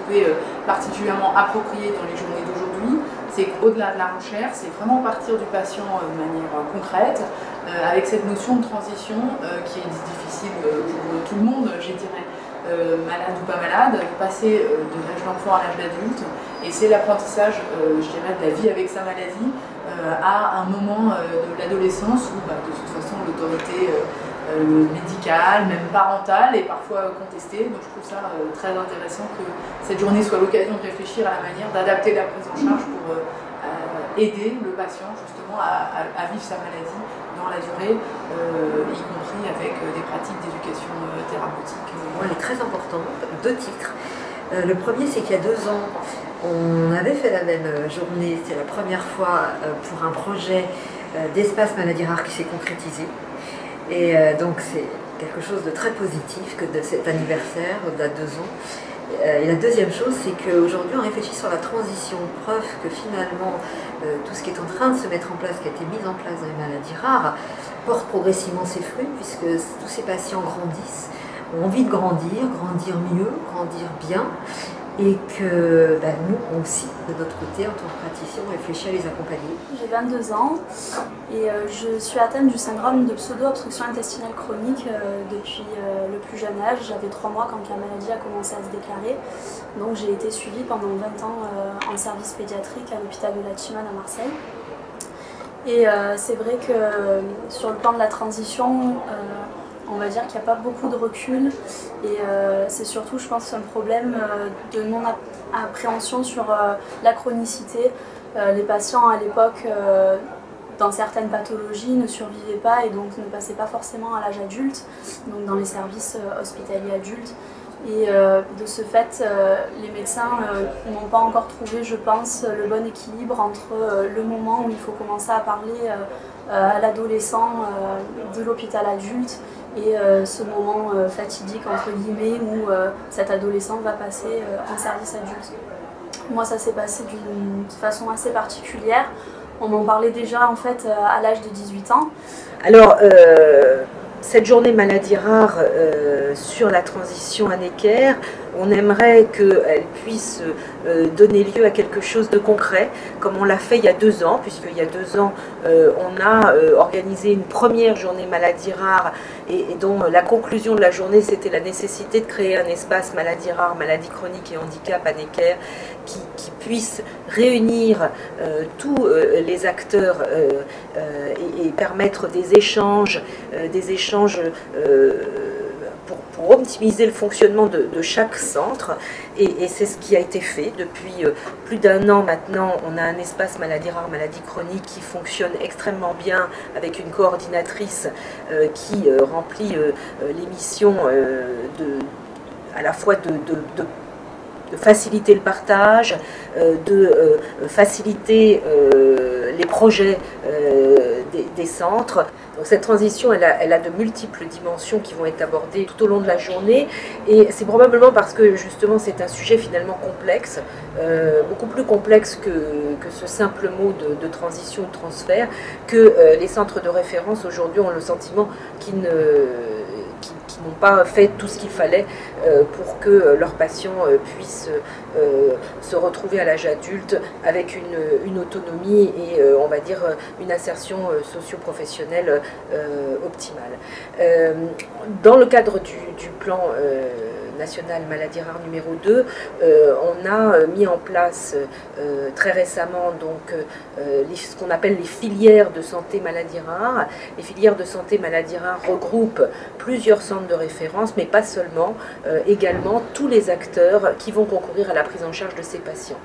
trouvais particulièrement approprié dans les journées d'aujourd'hui, c'est qu'au-delà de la recherche, c'est vraiment partir du patient de manière concrète, avec cette notion de transition qui est difficile pour tout le monde, je dirais, malade ou pas malade, passer de l'âge d'enfant à l'âge d'adulte, et c'est l'apprentissage, je dirais, de la vie avec sa maladie à un moment de l'adolescence où de toute façon l'autorité médicale, même parentale, est parfois contestée. Donc je trouve ça très intéressant que cette journée soit l'occasion de réfléchir à la manière d'adapter la prise en charge pour aider le patient justement à vivre sa maladie dans la durée, y compris avec des pratiques d'éducation thérapeutique. Elle est très importante, 2 titres. Le premier, c'est qu'il y a 2 ans, on avait fait la même journée, c'était la première fois pour un projet d'espace maladie rare qui s'est concrétisé. Et donc c'est quelque chose de très positif que de cet anniversaire d'il y a 2 ans. Et la deuxième chose, c'est qu'aujourd'hui on réfléchit sur la transition, preuve que finalement tout ce qui est en train de se mettre en place, qui a été mis en place dans les maladies rares, porte progressivement ses fruits, puisque tous ces patients grandissent, ont envie de grandir mieux, grandir bien, et que nous aussi, de notre côté, en tant que praticiens, on réfléchit à les accompagner. J'ai 22 ans et je suis atteinte du syndrome de pseudo-obstruction intestinale chronique depuis le plus jeune âge. J'avais 3 mois quand la maladie a commencé à se déclarer. Donc j'ai été suivie pendant 20 ans en service pédiatrique à l'hôpital de la Chimane à Marseille. Et c'est vrai que sur le plan de la transition, on va dire qu'il n'y a pas beaucoup de recul et c'est surtout, je pense, un problème de non-appréhension sur la chronicité. Les patients à l'époque, dans certaines pathologies, ne survivaient pas et donc ne passaient pas forcément à l'âge adulte, donc dans les services hospitaliers adultes. Et de ce fait, les médecins n'ont pas encore trouvé, je pense, le bon équilibre entre le moment où il faut commencer à parler à l'adolescent de l'hôpital adulte et ce moment fatidique entre guillemets où cet adolescent va passer en service adulte. Moi ça s'est passé d'une façon assez particulière, on m'en parlait déjà en fait à l'âge de 18 ans. Alors cette journée maladie rare sur la transition à Necker, on aimerait qu'elle puisse donner lieu à quelque chose de concret, comme on l'a fait il y a 2 ans, puisqu'il y a 2 ans, on a organisé une première journée maladie rare et dont la conclusion de la journée, c'était la nécessité de créer un espace maladie rare, maladie chronique et handicap à Necker qui puisse réunir tous les acteurs et permettre des échanges pour optimiser le fonctionnement de chaque centre, et c'est ce qui a été fait depuis plus d'1 an maintenant. On a un espace maladie rare, maladie chronique qui fonctionne extrêmement bien avec une coordinatrice qui remplit les missions à la fois de faciliter le partage, de faciliter les projets des centres. Donc cette transition, elle a de multiples dimensions qui vont être abordées tout au long de la journée, et c'est probablement parce que justement c'est un sujet finalement complexe, beaucoup plus complexe que ce simple mot de transition ou de transfert, que les centres de référence aujourd'hui ont le sentiment qu'ils n'ont pas fait tout ce qu'il fallait pour que leurs patients puissent se retrouver à l'âge adulte avec une autonomie et on va dire une insertion socio-professionnelle optimale. Dans le cadre du plan national maladie rare numéro 2, on a mis en place très récemment donc ce qu'on appelle les filières de santé maladie rare. Les filières de santé maladie rare regroupent plusieurs centres de référence, mais pas seulement, également tous les acteurs qui vont concourir à la prise en charge de ces patients.